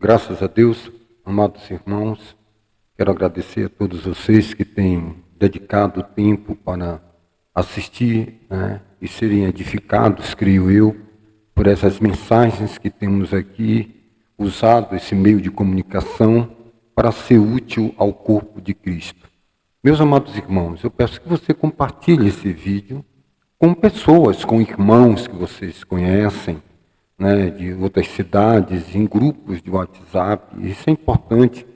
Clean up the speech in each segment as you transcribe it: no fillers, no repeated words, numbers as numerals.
Graças a Deus, amados irmãos, quero agradecer a todos vocês que têm dedicado tempo para assistir, e serem edificados, creio eu, por essas mensagens que temos aqui, usado esse meio de comunicação para ser útil ao corpo de Cristo. Meus amados irmãos, eu peço que você compartilhe esse vídeo com pessoas, com irmãos que vocês conhecem, de outras cidades, em grupos de WhatsApp. Isso é importante,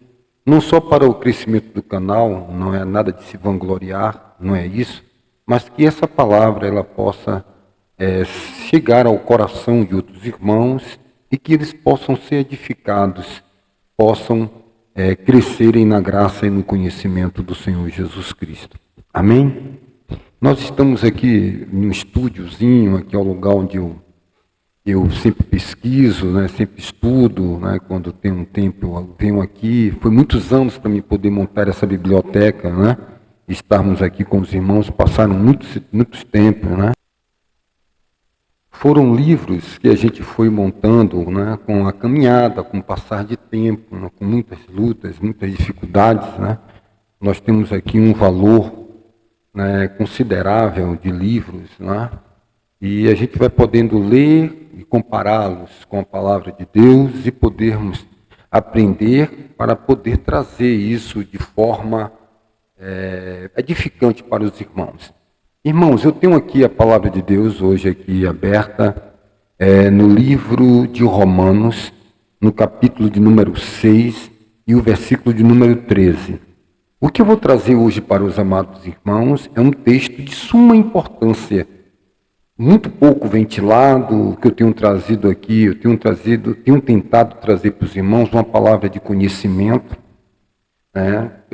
não só para o crescimento do canal, não é nada de se vangloriar, não é isso, mas que essa palavra ela possa chegar ao coração de outros irmãos e que eles possam ser edificados, possam crescerem na graça e no conhecimento do Senhor Jesus Cristo. Amém? Nós estamos aqui em um estúdiozinho, aqui ao lugar onde eu sempre pesquiso, sempre estudo, quando tenho um tempo eu venho aqui. Foi muitos anos para mim poder montar essa biblioteca, estarmos aqui com os irmãos, passaram muitos tempos, Foram livros que a gente foi montando, com a caminhada, com o passar de tempo, com muitas lutas, muitas dificuldades, Nós temos aqui um valor considerável de livros, e a gente vai podendo ler e compará-los com a palavra de Deus e podermos aprender para poder trazer isso de forma edificante para os irmãos. Irmãos, eu tenho aqui a palavra de Deus hoje aqui aberta no livro de Romanos, no capítulo de número 6 e o versículo de número 13. O que eu vou trazer hoje para os amados irmãos é um texto de suma importância, muito pouco ventilado. O que eu tenho trazido aqui, eu tenho tentado trazer para os irmãos uma palavra de conhecimento,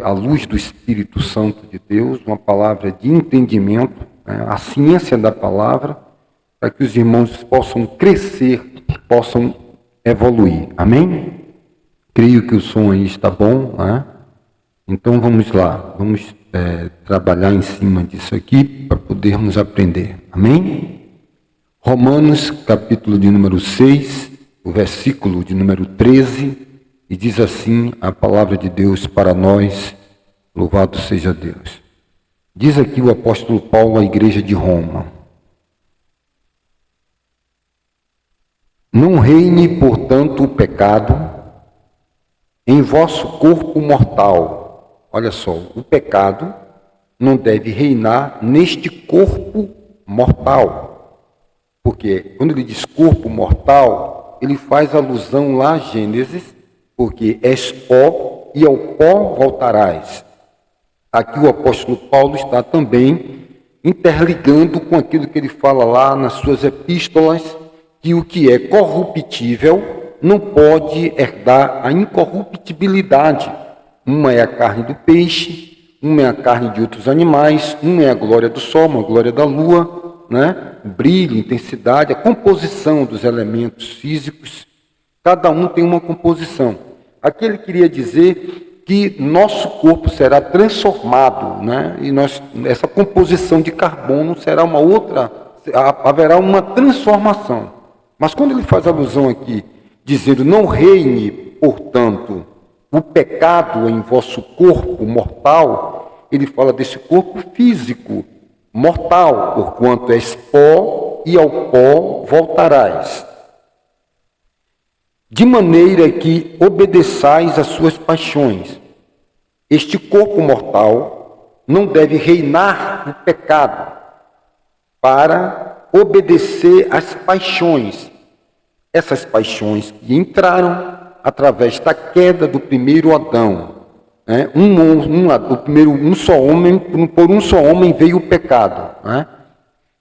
à luz do Espírito Santo de Deus, uma palavra de entendimento, a ciência da palavra, para que os irmãos possam crescer, possam evoluir. Amém? Creio que o som aí está bom, Então vamos lá, vamos trabalhar em cima disso aqui para podermos aprender. Amém? Romanos, capítulo de número 6, o versículo de número 13, e diz assim a palavra de Deus para nós, louvado seja Deus. Diz aqui o apóstolo Paulo à igreja de Roma: Não reine, portanto, o pecado em vosso corpo mortal. Olha só, o pecado não deve reinar neste corpo mortal. Porque quando ele diz corpo mortal, ele faz alusão lá a Gênesis, porque és pó e ao pó voltarás. Aqui o apóstolo Paulo está também interligando com aquilo que ele fala lá nas suas epístolas, que o que é corruptível não pode herdar a incorruptibilidade. Uma é a carne do peixe, uma é a carne de outros animais, uma é a glória do sol, uma glória da lua, brilho, intensidade, a composição dos elementos físicos. Cada um tem uma composição. Aqui ele queria dizer que nosso corpo será transformado, e essa composição de carbono será uma outra, haverá uma transformação. Mas quando ele faz alusão aqui, dizendo não reine, portanto, o pecado em vosso corpo mortal, ele fala desse corpo físico mortal, porquanto és pó e ao pó voltarás. De maneira que obedeçais às suas paixões. Este corpo mortal não deve reinar no pecado para obedecer às paixões. Essas paixões que entraram através da queda do primeiro Adão. Por um só homem veio o pecado.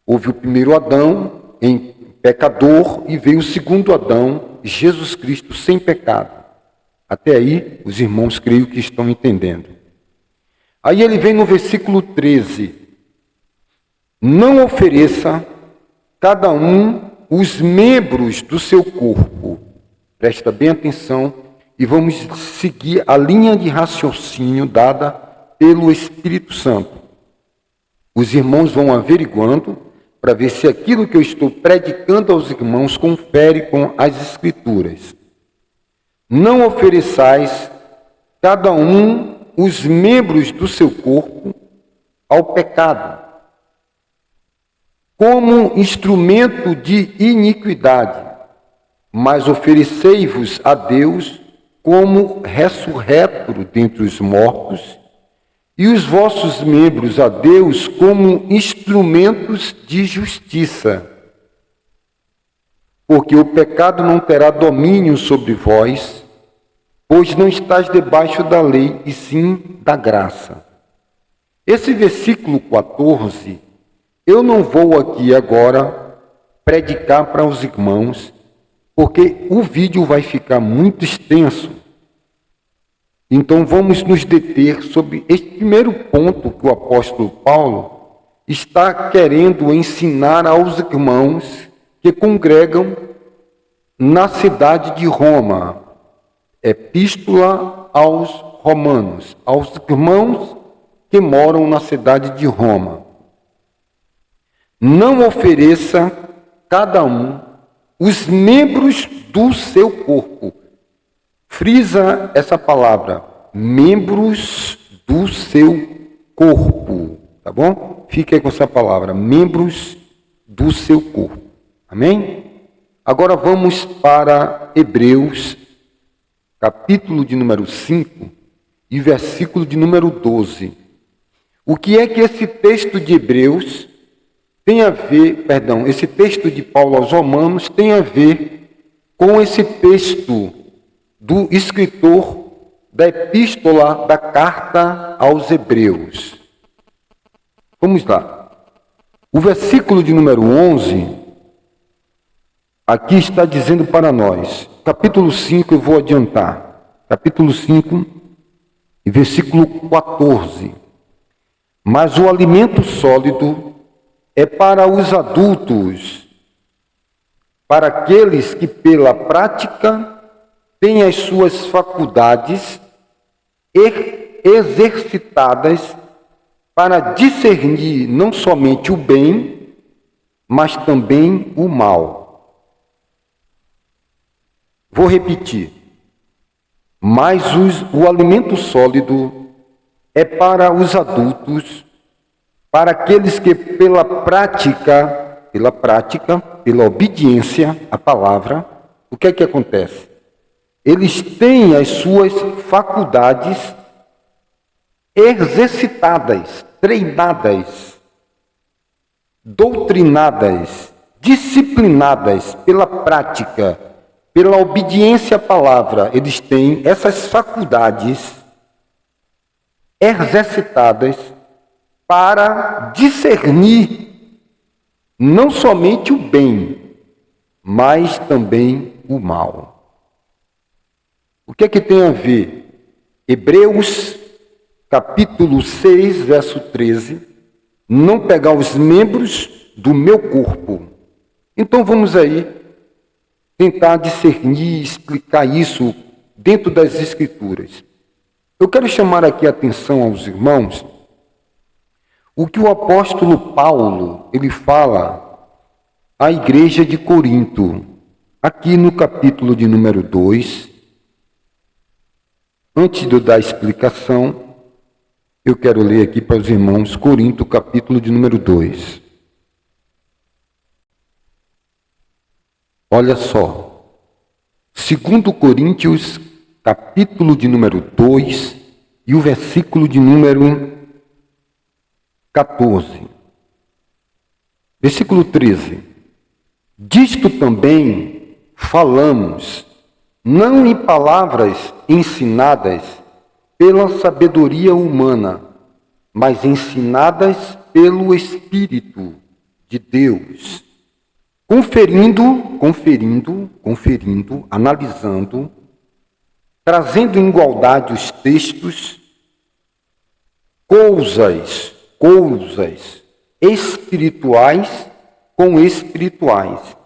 Houve o primeiro Adão em pecador e veio o segundo Adão, Jesus Cristo, sem pecado. Até aí, os irmãos creio que estão entendendo. Aí ele vem no versículo 13. Não ofereça cada um os membros do seu corpo. Presta bem atenção e vamos seguir a linha de raciocínio dada pelo Espírito Santo. Os irmãos vão averiguando para ver se aquilo que eu estou predicando aos irmãos confere com as Escrituras. não ofereçais cada um os membros do seu corpo ao pecado, como instrumento de iniquidade, mas oferecei-vos a Deus como ressurreto dentre os mortos, e os vossos membros a Deus como instrumentos de justiça. Porque o pecado não terá domínio sobre vós, pois não estáis debaixo da lei, e sim da graça. Esse versículo 14, eu não vou aqui agora predicar para os irmãos, porque o vídeo vai ficar muito extenso. Então vamos nos deter sobre este primeiro ponto que o apóstolo Paulo está querendo ensinar aos irmãos que congregam na cidade de Roma. Epístola aos Romanos, aos irmãos que moram na cidade de Roma. Não ofereça cada um os membros do seu corpo. Frisa essa palavra, membros do seu corpo, tá bom? Fique aí com essa palavra, membros do seu corpo. Amém? Agora vamos para Hebreus, capítulo de número 5 e versículo de número 12. O que é que esse texto de Hebreus tem a ver, esse texto de Paulo aos Romanos tem a ver com esse texto do escritor da epístola, da carta aos Hebreus. Vamos lá. O versículo de número 11, aqui está dizendo para nós, capítulo 5, eu vou adiantar, capítulo 5 e versículo 14. Mas o alimento sólido é para os adultos, para aqueles que pela prática têm as suas faculdades exercitadas para discernir não somente o bem, mas também o mal. Vou repetir. Mas o alimento sólido é para os adultos, para aqueles que pela obediência à palavra, o que é que acontece? Eles têm as suas faculdades exercitadas, treinadas, doutrinadas, disciplinadas pela prática, pela obediência à palavra. Eles têm essas faculdades exercitadas para discernir não somente o bem, mas também o mal. O que é que tem a ver? Hebreus, capítulo 6, verso 13. Não pegar os membros do meu corpo. Então vamos aí tentar discernir, explicar isso dentro das Escrituras. Eu quero chamar aqui a atenção aos irmãos, o que o apóstolo Paulo, ele fala à igreja de Corinto, aqui no capítulo de número 2. Antes de eu dar a explicação, eu quero ler aqui para os irmãos Corinto, capítulo de número 2. Olha só, 2 Coríntios, capítulo de número 2 e o versículo de número 14. Versículo 13. Disto também falamos, não em palavras ensinadas pela sabedoria humana, mas ensinadas pelo Espírito de Deus, conferindo, analisando, trazendo em igualdade os textos, coisas espirituais com espirituais,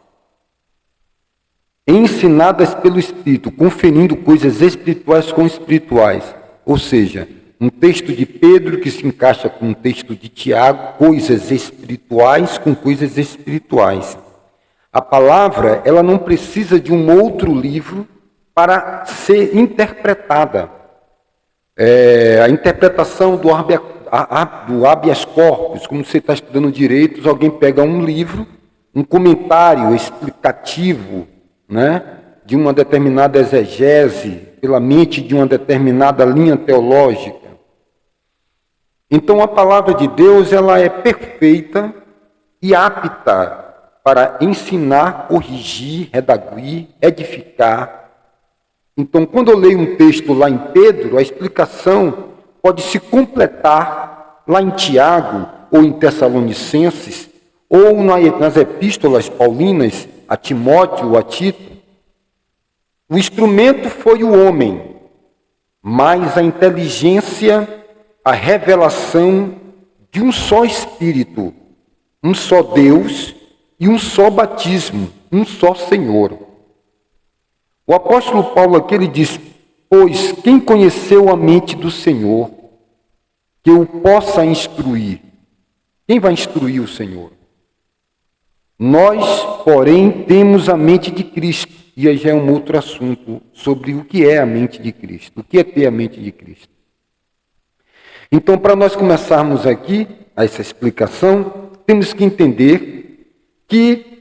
ensinadas pelo Espírito, conferindo coisas espirituais com espirituais. Ou seja, um texto de Pedro que se encaixa com um texto de Tiago, coisas espirituais com coisas espirituais. A palavra, ela não precisa de um outro livro para ser interpretada. A interpretação do habeas corpus, como você está estudando direitos, alguém pega um livro, um comentário explicativo, né, de uma determinada exegese, pela mente de uma determinada linha teológica. Então a palavra de Deus, ela é perfeita e apta para ensinar, corrigir, redaguir, edificar. Então, quando eu leio um texto lá em Pedro, a explicação pode se completar lá em Tiago, ou em Tessalonicenses, ou nas epístolas paulinas, a Timóteo ou a Tito. O instrumento foi o homem, mas a inteligência, a revelação de um só Espírito, um só Deus e um só batismo, um só Senhor. O apóstolo Paulo aqui, ele diz: pois quem conheceu a mente do Senhor, que o possa instruir? Quem vai instruir o Senhor? Nós, porém, temos a mente de Cristo. E aí já é um outro assunto sobre o que é a mente de Cristo. O que é ter a mente de Cristo? Então, para nós começarmos aqui essa explicação, temos que entender que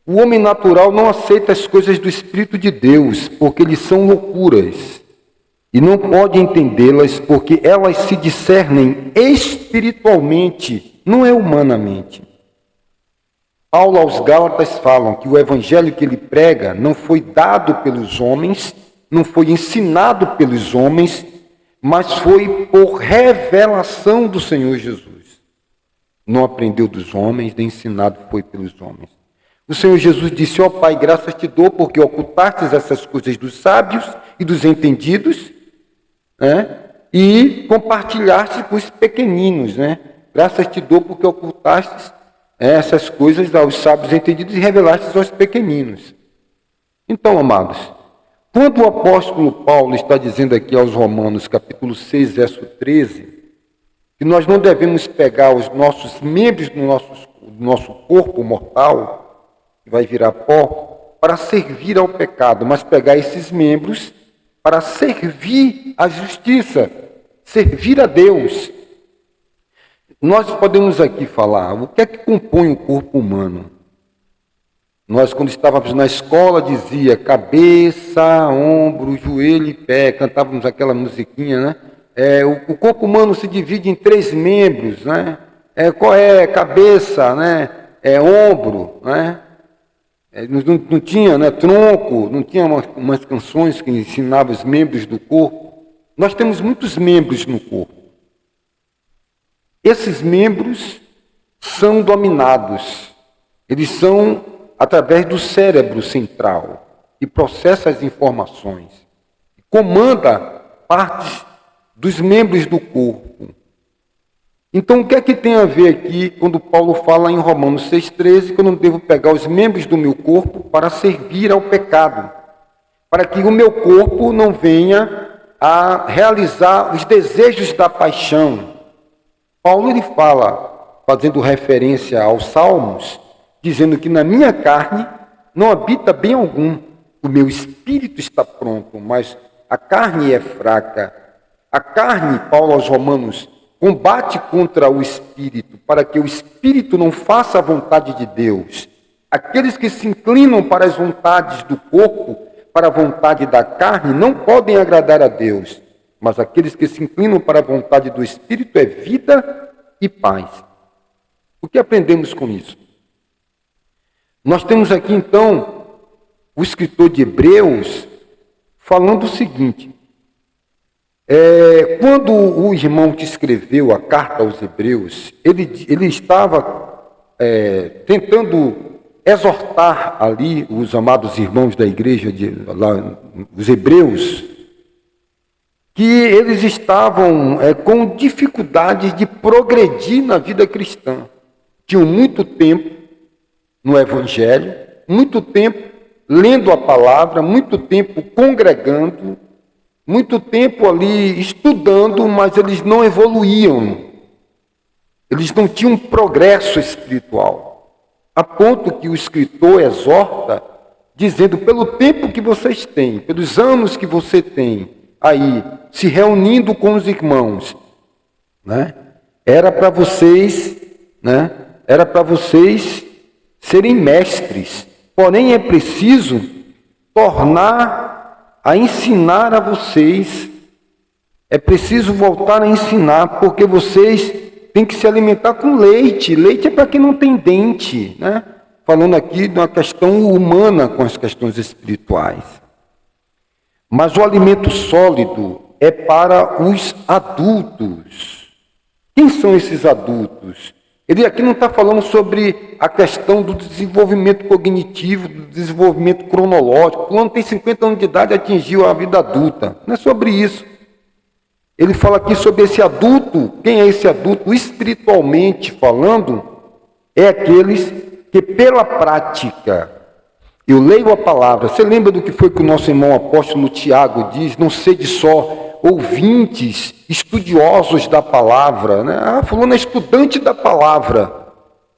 o homem natural não aceita as coisas do Espírito de Deus, porque eles são loucuras, e não pode entendê-las, porque elas se discernem espiritualmente, não é humanamente. Paulo aos Gálatas falam que o evangelho que ele prega não foi dado pelos homens, não foi ensinado pelos homens, mas foi por revelação do Senhor Jesus. Não aprendeu dos homens, nem ensinado foi pelos homens. O Senhor Jesus disse: ó Pai, graças te dou, porque ocultastes essas coisas dos sábios e dos entendidos, né? E compartilhaste com os pequeninos, né? Graças te dou, porque ocultastes essas coisas aos sábios e entendidos e revelaste aos pequeninos. Então, amados, quando o apóstolo Paulo está dizendo aqui aos Romanos, capítulo 6, verso 13, que nós não devemos pegar os nossos membros do nosso corpo mortal, que vai virar pó, para servir ao pecado, mas pegar esses membros para servir à justiça, servir a Deus. Nós podemos aqui falar, o que é que compõe o corpo humano? Nós, quando estávamos na escola, dizia cabeça, ombro, joelho e pé, cantávamos aquela musiquinha, né? O corpo humano se divide em 3 membros, né? Qual é? Cabeça, né? Ombro, né? Não tinha, né, tronco, não tinha umas canções que ensinavam os membros do corpo. Nós temos muitos membros no corpo. Esses membros são dominados. Eles são através do cérebro central, que processa as informações, comanda partes dos membros do corpo. Então, o que é que tem a ver aqui quando Paulo fala em Romanos 6,13, que eu não devo pegar os membros do meu corpo para servir ao pecado, para que o meu corpo não venha a realizar os desejos da paixão. Paulo, ele fala, fazendo referência aos Salmos, dizendo que na minha carne não habita bem algum, o meu espírito está pronto, mas a carne é fraca. A carne, Paulo aos Romanos, combate contra o Espírito, para que o Espírito não faça a vontade de Deus. Aqueles que se inclinam para as vontades do corpo, para a vontade da carne, não podem agradar a Deus. Mas aqueles que se inclinam para a vontade do Espírito é vida e paz. O que aprendemos com isso? Nós temos aqui, então, o escritor de Hebreus falando o seguinte: quando o irmão que escreveu a carta aos Hebreus, ele estava tentando exortar ali os amados irmãos da igreja, os hebreus, que eles estavam com dificuldades de progredir na vida cristã. Tinham muito tempo no Evangelho, muito tempo lendo a palavra, muito tempo congregando, muito tempo ali estudando, mas eles não evoluíam. Eles não tinham progresso espiritual. A ponto que o escritor exorta dizendo, pelo tempo que vocês têm, pelos anos que você tem aí, se reunindo com os irmãos, né? Era para vocês, né? Era para vocês serem mestres. Porém, é preciso tornar a ensinar a vocês. É preciso voltar a ensinar, porque vocês têm que se alimentar com leite. Leite é para quem não tem dente, né? Falando aqui de uma questão humana com as questões espirituais. Mas o alimento sólido é para os adultos. Quem são esses adultos? Ele aqui não está falando sobre a questão do desenvolvimento cognitivo, do desenvolvimento cronológico. Quando tem 50 anos de idade, atingiu a vida adulta. Não é sobre isso. Ele fala aqui sobre esse adulto. Quem é esse adulto? Espiritualmente falando, é aqueles que pela prática, eu leio a palavra. Você lembra do que foi que o nosso irmão apóstolo Tiago diz? Não sede só ouvintes, estudiosos da palavra, né? Ah, fulano é estudante da palavra,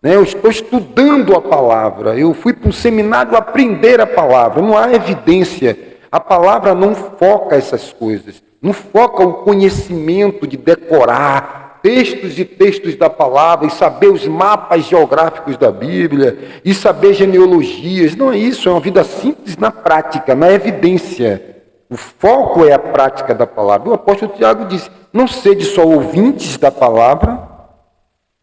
né? Eu estou estudando a palavra, eu fui para um seminário aprender a palavra. Não há evidência, a palavra não foca essas coisas, não foca o conhecimento de decorar textos e textos da palavra e saber os mapas geográficos da Bíblia e saber genealogias. Não é isso, é uma vida simples na prática, na evidência. O foco é a prática da palavra. O apóstolo Tiago disse, não sede só ouvintes da palavra,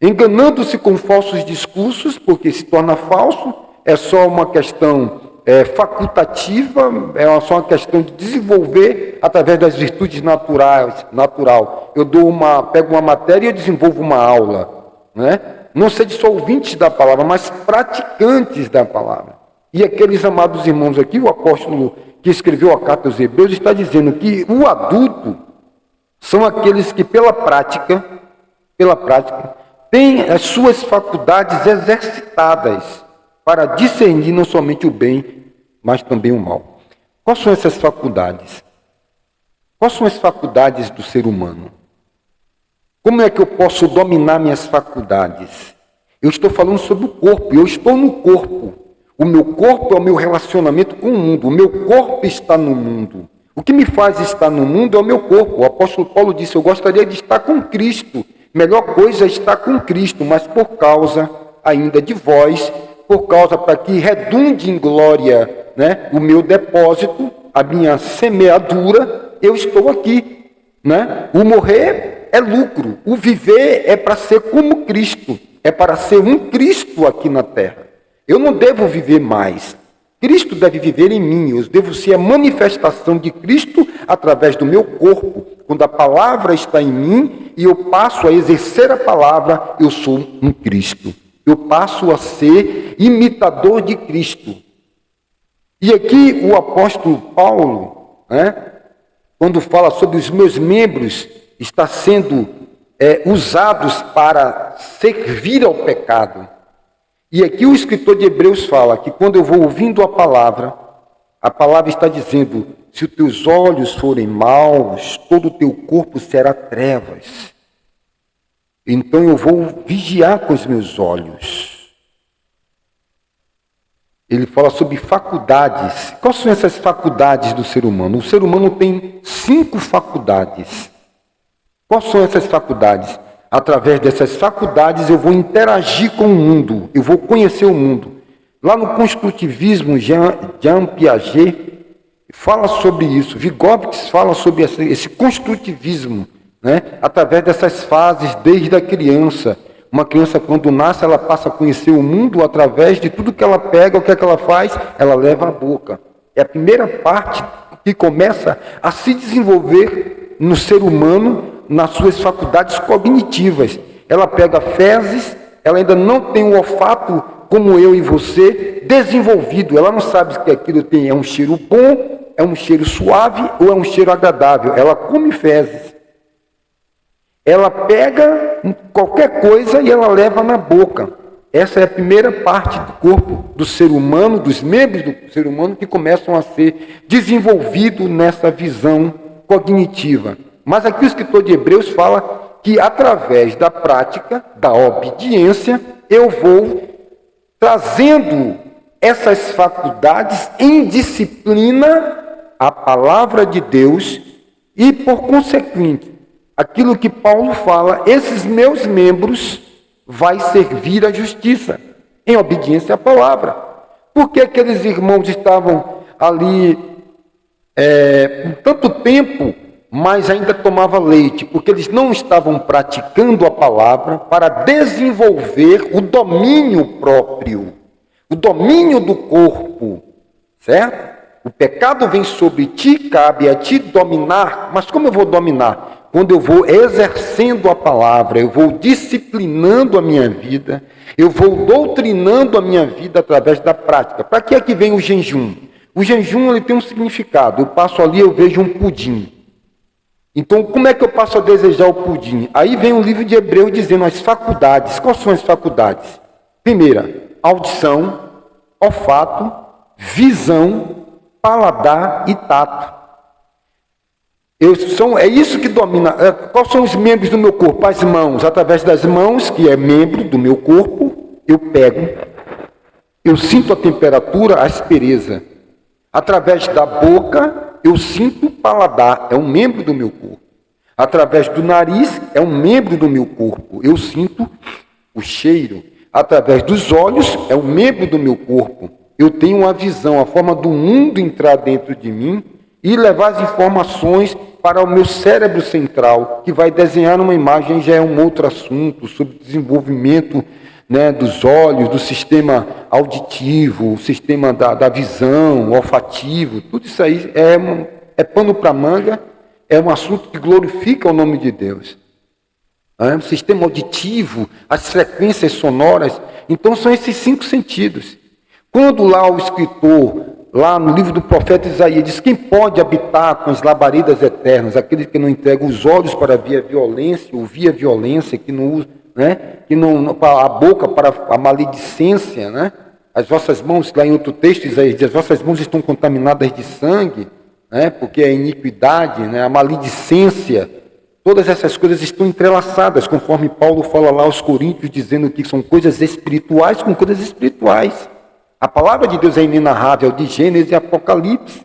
enganando-se com falsos discursos, porque se torna falso, é só uma questão facultativa, é só uma questão de desenvolver através das virtudes natural. Eu pego uma matéria e eu desenvolvo uma aula, né? Não sede só ouvintes da palavra, mas praticantes da palavra. E aqueles amados irmãos aqui, o apóstolo que escreveu a carta aos Hebreus, está dizendo que o adulto são aqueles que pela prática, têm as suas faculdades exercitadas para discernir não somente o bem, mas também o mal. Quais são essas faculdades? Quais são as faculdades do ser humano? Como é que eu posso dominar minhas faculdades? Eu estou falando sobre o corpo, eu estou no corpo. O meu corpo é o meu relacionamento com o mundo. O meu corpo está no mundo. O que me faz estar no mundo é o meu corpo. O apóstolo Paulo disse, eu gostaria de estar com Cristo. Melhor coisa é estar com Cristo, mas por causa ainda de vós, por causa para que redunde em glória, né, o meu depósito, a minha semeadura, eu estou aqui. Né? O morrer é lucro. O viver é para ser como Cristo. É para ser um Cristo aqui na terra. Eu não devo viver mais. Cristo deve viver em mim. Eu devo ser a manifestação de Cristo através do meu corpo. Quando a palavra está em mim e eu passo a exercer a palavra, eu sou um Cristo. Eu passo a ser imitador de Cristo. E aqui o apóstolo Paulo, né, quando fala sobre os meus membros, está sendo usados para servir ao pecado. E aqui o escritor de Hebreus fala que quando eu vou ouvindo a palavra está dizendo, se os teus olhos forem maus, todo o teu corpo será trevas. Então eu vou vigiar com os meus olhos. Ele fala sobre faculdades. Quais são essas faculdades do ser humano? O ser humano tem 5 faculdades. Quais são essas faculdades? Através dessas faculdades eu vou interagir com o mundo, eu vou conhecer o mundo. Lá no construtivismo, Jean Piaget fala sobre isso, Vygotsky fala sobre esse construtivismo, né? Através dessas fases desde a criança. Uma criança quando nasce, ela passa a conhecer o mundo através de tudo que ela pega, o que é que ela faz? Ela leva à boca. É a primeira parte que começa a se desenvolver no ser humano, nas suas faculdades cognitivas. Ela pega fezes, ela ainda não tem o olfato como eu e você desenvolvido. Ela não sabe que aquilo é um cheiro bom, é um cheiro suave ou é um cheiro agradável. Ela come fezes. Ela pega qualquer coisa e ela leva na boca. Essa é a primeira parte do corpo do ser humano, dos membros do ser humano que começam a ser desenvolvidos nessa visão cognitiva. Mas aqui o escritor de Hebreus fala que através da prática, da obediência, eu vou trazendo essas faculdades em disciplina a palavra de Deus e, por consequente, aquilo que Paulo fala, esses meus membros vai servir à justiça, em obediência à palavra. Por que aqueles irmãos estavam ali por tanto tempo, mas ainda tomava leite? Porque eles não estavam praticando a palavra para desenvolver o domínio próprio, o domínio do corpo, certo? O pecado vem sobre ti, cabe a ti dominar, mas como eu vou dominar? Quando eu vou exercendo a palavra, eu vou disciplinando a minha vida, eu vou doutrinando a minha vida através da prática. Para que é que vem o jejum? O jejum ele tem um significado. Eu passo ali, eu vejo um pudim. Então, como é que eu passo a desejar o pudim? Aí vem o livro de Hebreus dizendo as faculdades. Quais são as faculdades? Primeira, audição, olfato, visão, paladar e tato. É isso que domina. Quais são os membros do meu corpo? As mãos. Através das mãos, que é membro do meu corpo, eu pego, eu sinto a temperatura, a aspereza. Através da boca, eu sinto o paladar, é um membro do meu corpo. Através do nariz, é um membro do meu corpo, eu sinto o cheiro. Através dos olhos, é um membro do meu corpo. Eu tenho uma visão, a forma do mundo entrar dentro de mim e levar as informações para o meu cérebro central, que vai desenhar uma imagem, já é um outro assunto, sobre desenvolvimento, né, dos olhos, do sistema auditivo, o sistema da visão, olfativo, tudo isso aí é pano para manga, é um assunto que glorifica o nome de Deus. O sistema auditivo, as frequências sonoras, então são esses 5 sentidos. Quando lá o escritor, lá no livro do profeta Isaías, diz: quem pode habitar com as labaredas eternas? Aquele que não entrega os olhos para ver a violência, ouvir a violência, que não usa, né? Que não a boca para a maledicência, né? As vossas mãos, lá em outro texto, Isaías diz: as vossas mãos estão contaminadas de sangue, né? Porque a iniquidade, né? A maledicência, todas essas coisas estão entrelaçadas, conforme Paulo fala lá aos Coríntios, dizendo que são coisas espirituais com coisas espirituais. A palavra de Deus é inenarrável, de Gênesis e Apocalipse,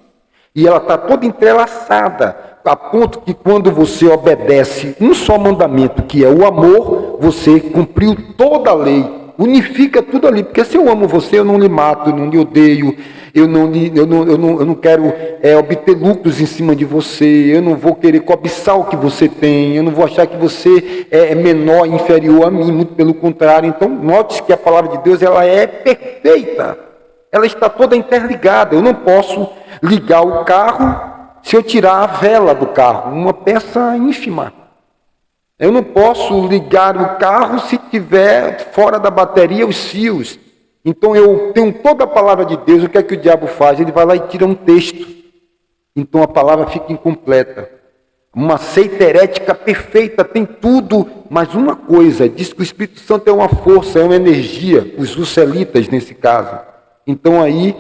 e ela está toda entrelaçada, a ponto que quando você obedece um só mandamento, que é o amor, você cumpriu toda a lei, unifica tudo ali, porque se eu amo você, eu não lhe mato, eu não lhe odeio, eu não quero obter lucros em cima de você, eu não vou querer cobiçar o que você tem, eu não vou achar que você é menor, inferior a mim, muito pelo contrário. Então, note que a palavra de Deus ela é perfeita, ela está toda interligada. Eu não posso ligar o carro se eu tirar a vela do carro, uma peça ínfima. Eu não posso ligar o carro se tiver fora da bateria os fios. Então eu tenho toda a palavra de Deus. O que é que o diabo faz? Ele vai lá e tira um texto. Então a palavra fica incompleta. Uma seita herética perfeita, tem tudo, mas uma coisa, diz que o Espírito Santo é uma força, é uma energia, os lucelitas nesse caso. Então aí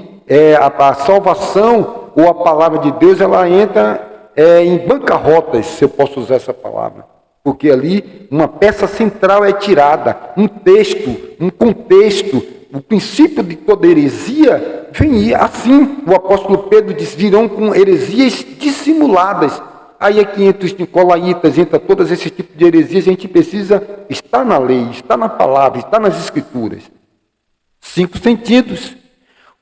a salvação ou a palavra de Deus, ela entra em bancarrotas, se eu posso usar essa palavra. Porque ali uma peça central é tirada, um texto, um contexto, o princípio de toda heresia vem assim. O apóstolo Pedro diz: virão com heresias dissimuladas. Aí é que entra os nicolaítas, entra todos esses tipos de heresias. A gente precisa estar na lei, estar na palavra, estar nas escrituras. 5 sentidos.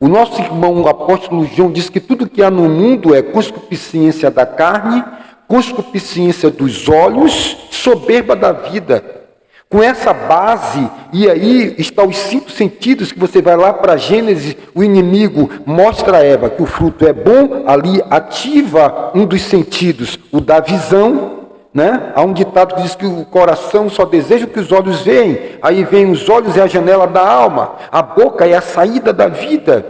O nosso irmão, o apóstolo João, diz que tudo que há no mundo é concupiscência da carne, concupiscência dos olhos, soberba da vida. Com essa base, e aí está os 5 sentidos, que você vai lá para Gênesis, o inimigo mostra a Eva que o fruto é bom, ali ativa um dos sentidos, o da visão, né? Há um ditado que diz que o coração só deseja o que os olhos veem, aí vem os olhos é a janela da alma, a boca é a saída da vida.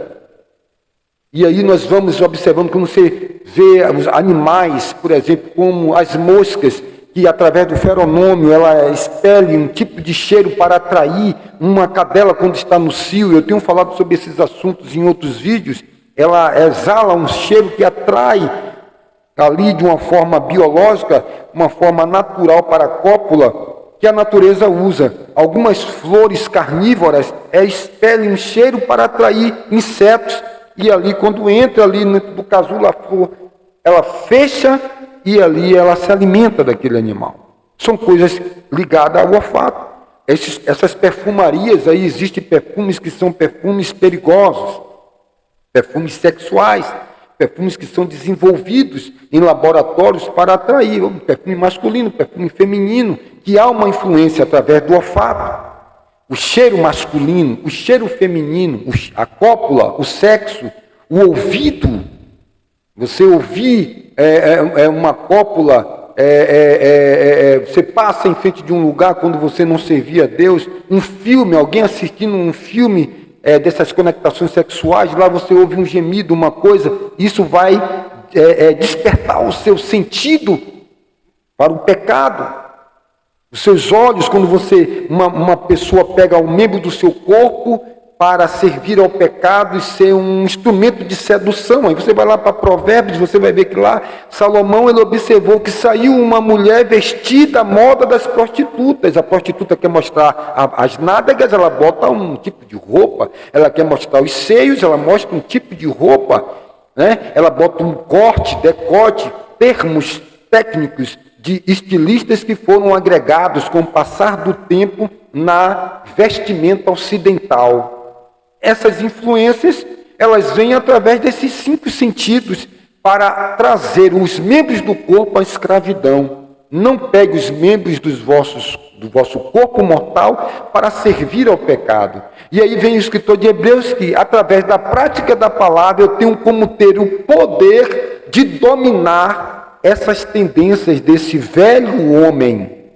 E aí nós vamos observando quando você vê os animais, por exemplo, como as moscas, que através do feronômio ela expele um tipo de cheiro para atrair uma cadela quando está no cio. Eu tenho falado sobre esses assuntos em outros vídeos. Ela exala um cheiro que atrai ali de uma forma biológica, uma forma natural para a cópula, que a natureza usa. Algumas flores carnívoras expele um cheiro para atrair insetos, e ali, quando entra ali no casulo, ela fecha e ali ela se alimenta daquele animal. São coisas ligadas ao olfato. Essas perfumarias aí, existem perfumes que são perfumes perigosos, perfumes sexuais, perfumes que são desenvolvidos em laboratórios para atrair, perfume masculino, perfume feminino, que há uma influência através do olfato. O cheiro masculino, o cheiro feminino, a cópula, o sexo, o ouvido. Você ouvir uma cópula, você passa em frente de um lugar quando você não servia a Deus, um filme, alguém assistindo um filme dessas conectações sexuais, lá você ouve um gemido, uma coisa, isso vai despertar o seu sentido para o pecado. Os seus olhos, quando uma pessoa pega um membro do seu corpo para servir ao pecado e ser um instrumento de sedução. Aí você vai lá para Provérbios, você vai ver que lá Salomão ele observou que saiu uma mulher vestida à moda das prostitutas. A prostituta quer mostrar as nádegas, ela bota um tipo de roupa. Ela quer mostrar os seios, ela mostra um tipo de roupa, né? Ela bota um corte, decote, termos técnicos de estilistas que foram agregados com o passar do tempo na vestimenta ocidental. Essas influências, elas vêm através desses 5 sentidos para trazer os membros do corpo à escravidão. Não pegue os membros do vosso corpo mortal para servir ao pecado. E aí vem o escritor de Hebreus que, através da prática da palavra, eu tenho como ter o poder de dominar essas tendências desse velho homem.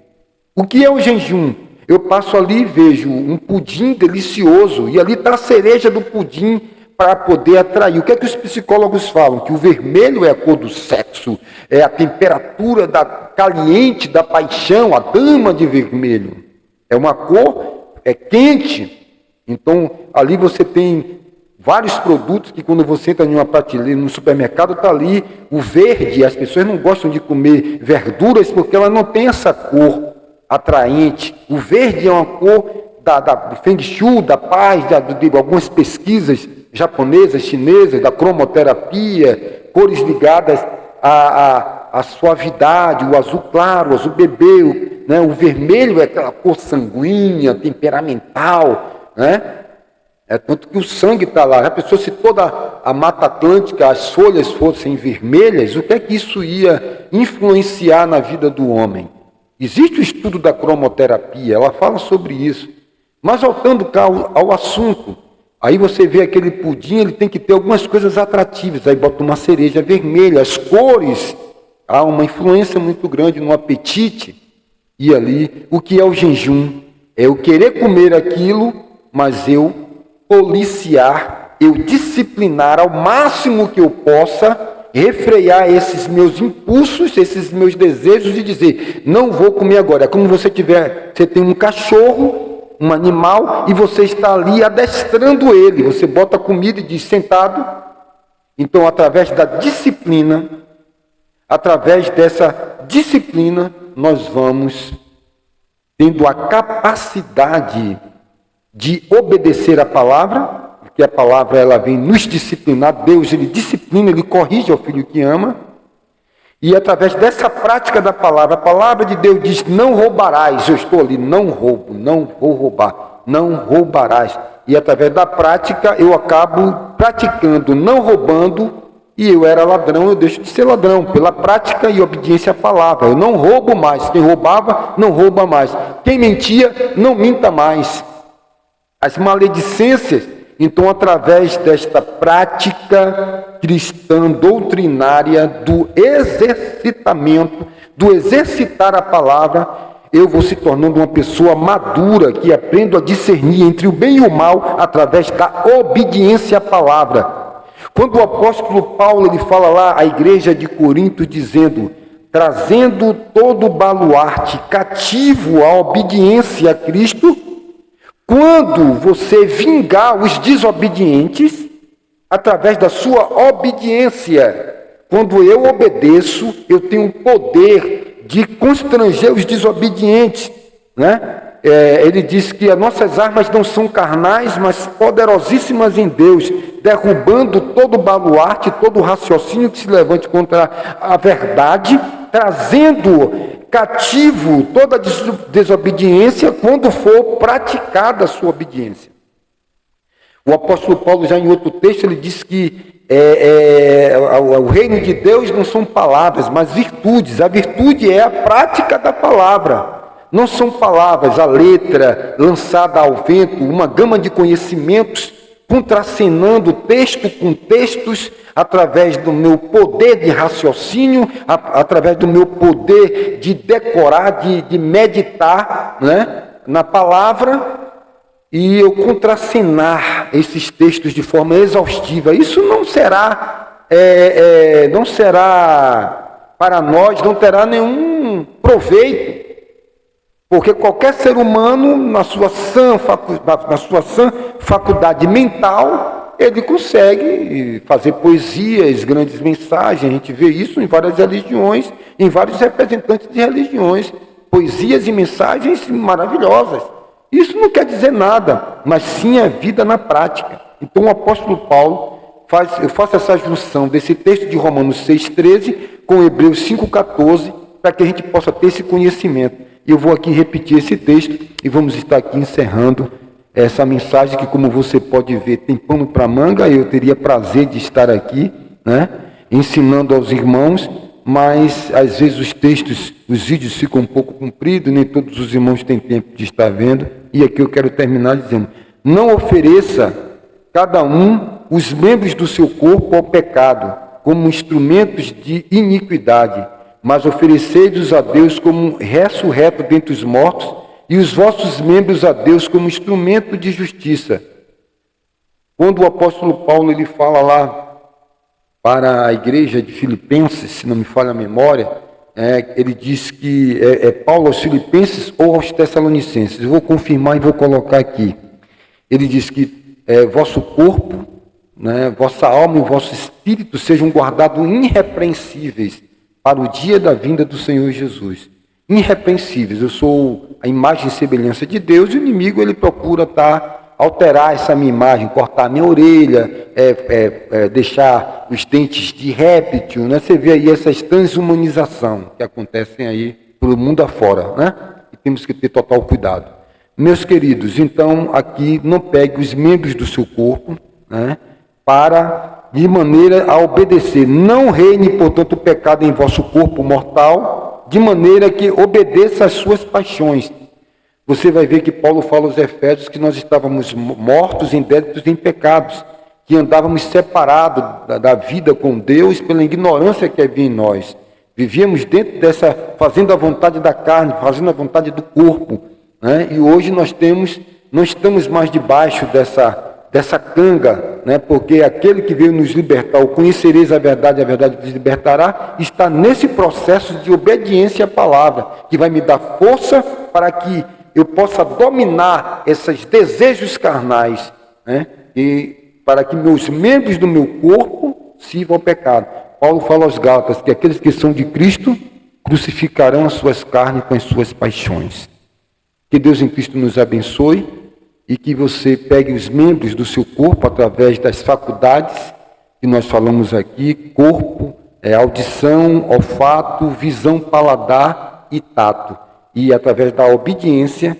O que é o jejum? Eu passo ali e vejo um pudim delicioso, e ali está a cereja do pudim para poder atrair. O que é que os psicólogos falam? Que o vermelho é a cor do sexo, é a temperatura caliente da paixão, a dama de vermelho. É uma cor quente. Então, ali você tem vários produtos que quando você entra em uma prateleira, no supermercado, está ali o verde. As pessoas não gostam de comer verduras porque ela não tem essa cor atraente. O verde é uma cor do Feng Shui, da paz, de algumas pesquisas japonesas, chinesas, da cromoterapia, cores ligadas à suavidade, o azul claro, o azul bebê, né? O vermelho é aquela cor sanguínea, temperamental, né? Tanto que o sangue está lá. A pessoa, se toda a Mata Atlântica, as folhas fossem vermelhas, o que é que isso ia influenciar na vida do homem? Existe o estudo da cromoterapia, ela fala sobre isso. Mas voltando cá ao assunto, aí você vê aquele pudim, ele tem que ter algumas coisas atrativas. Aí bota uma cereja vermelha, as cores, há uma influência muito grande no apetite. E ali, o que é o jejum? É eu querer comer aquilo, mas eu policiar, eu disciplinar ao máximo que eu possa, refrear esses meus impulsos, esses meus desejos e dizer, não vou comer agora. É como você tem um cachorro, um animal, e você está ali adestrando ele. Você bota comida e diz, sentado. Então, através da disciplina, através dessa disciplina, nós vamos tendo a capacidade de obedecer a palavra, porque a palavra ela vem nos disciplinar. Deus ele disciplina, ele corrige ao filho que ama, e através dessa prática da palavra, a palavra de Deus diz, não roubarás. Eu estou ali, não roubo, não vou roubar, não roubarás. E através da prática eu acabo praticando, não roubando, e eu era ladrão, eu deixo de ser ladrão, pela prática e obediência à palavra. Eu não roubo mais, quem roubava, não rouba mais. Quem mentia, não minta mais. As maledicências, então, através desta prática cristã doutrinária do exercitamento, do exercitar a palavra, eu vou se tornando uma pessoa madura, que aprendo a discernir entre o bem e o mal através da obediência à palavra. Quando o apóstolo Paulo ele fala lá à igreja de Corinto, dizendo, trazendo todo o baluarte cativo à obediência a Cristo, quando você vingar os desobedientes, através da sua obediência, quando eu obedeço, eu tenho o poder de constranger os desobedientes, né? Ele diz que as nossas armas não são carnais, mas poderosíssimas em Deus, derrubando todo baluarte, todo raciocínio que se levante contra a verdade, trazendo cativo toda desobediência quando for praticada a sua obediência. O apóstolo Paulo, já em outro texto, ele diz que o reino de Deus não são palavras, mas virtudes. A virtude é a prática da palavra. Não são palavras, a letra lançada ao vento, uma gama de conhecimentos, contracenando texto com textos, através do meu poder de raciocínio, através do meu poder de decorar, de meditar, né, na palavra, e eu contracenar esses textos de forma exaustiva. Isso não será para nós, não terá nenhum proveito. Porque qualquer ser humano, na sua sã faculdade mental, ele consegue fazer poesias, grandes mensagens. A gente vê isso em várias religiões, em vários representantes de religiões. Poesias e mensagens maravilhosas. Isso não quer dizer nada, mas sim a vida na prática. Então o apóstolo Paulo eu faço essa junção desse texto de Romanos 6,13 com Hebreus 5,14, para que a gente possa ter esse conhecimento. E eu vou aqui repetir esse texto e vamos estar aqui encerrando essa mensagem que, como você pode ver, tem pano para manga. Eu teria prazer de estar aqui, né, ensinando aos irmãos, mas às vezes os textos, os vídeos ficam um pouco compridos, nem todos os irmãos têm tempo de estar vendo. E aqui eu quero terminar dizendo: não ofereça cada um os membros do seu corpo ao pecado como instrumentos de iniquidade, mas oferecei-os a Deus como ressurreto dentre os mortos, e os vossos membros a Deus como instrumento de justiça. Quando o apóstolo Paulo ele fala lá para a igreja de Filipenses, se não me falha a memória, ele diz que é Paulo aos Filipenses ou aos Tessalonicenses. Eu vou confirmar e vou colocar aqui. Ele diz que vosso corpo, né, vossa alma e vosso espírito sejam guardados irrepreensíveis para o dia da vinda do Senhor Jesus. Irrepreensíveis. Eu sou a imagem e semelhança de Deus, e o inimigo ele procura alterar essa minha imagem, cortar a minha orelha, deixar os dentes de réptil, né? Você vê aí essas transhumanizações que acontecem aí pelo mundo afora, né? E temos que ter total cuidado. Meus queridos, então aqui não pegue os membros do seu corpo, né, de maneira a obedecer. Não reine, portanto, o pecado em vosso corpo mortal, de maneira que obedeça às suas paixões. Você vai ver que Paulo fala aos Efésios que nós estávamos mortos em débitos e em pecados, que andávamos separados da vida com Deus pela ignorância que havia em nós. Vivíamos dentro dessa, fazendo a vontade da carne, fazendo a vontade do corpo, né? E hoje não estamos mais debaixo dessa canga, né? Porque aquele que veio nos libertar, o conhecereis a verdade vos libertará, está nesse processo de obediência à palavra, que vai me dar força para que eu possa dominar esses desejos carnais, né? E para que meus membros do meu corpo sirvam ao pecado. Paulo fala aos Gálatas que aqueles que são de Cristo crucificarão as suas carnes com as suas paixões. Que Deus em Cristo nos abençoe e que você pegue os membros do seu corpo através das faculdades que nós falamos aqui: corpo, audição, olfato, visão, paladar e tato. E através da obediência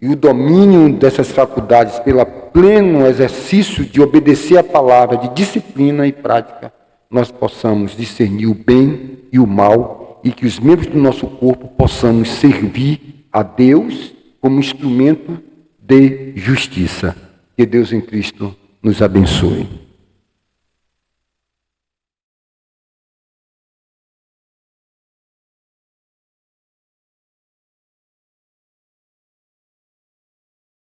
e o domínio dessas faculdades pelo pleno exercício de obedecer a palavra, de disciplina e prática, nós possamos discernir o bem e o mal, e que os membros do nosso corpo possamos servir a Deus como instrumento de justiça. Que Deus em Cristo nos abençoe.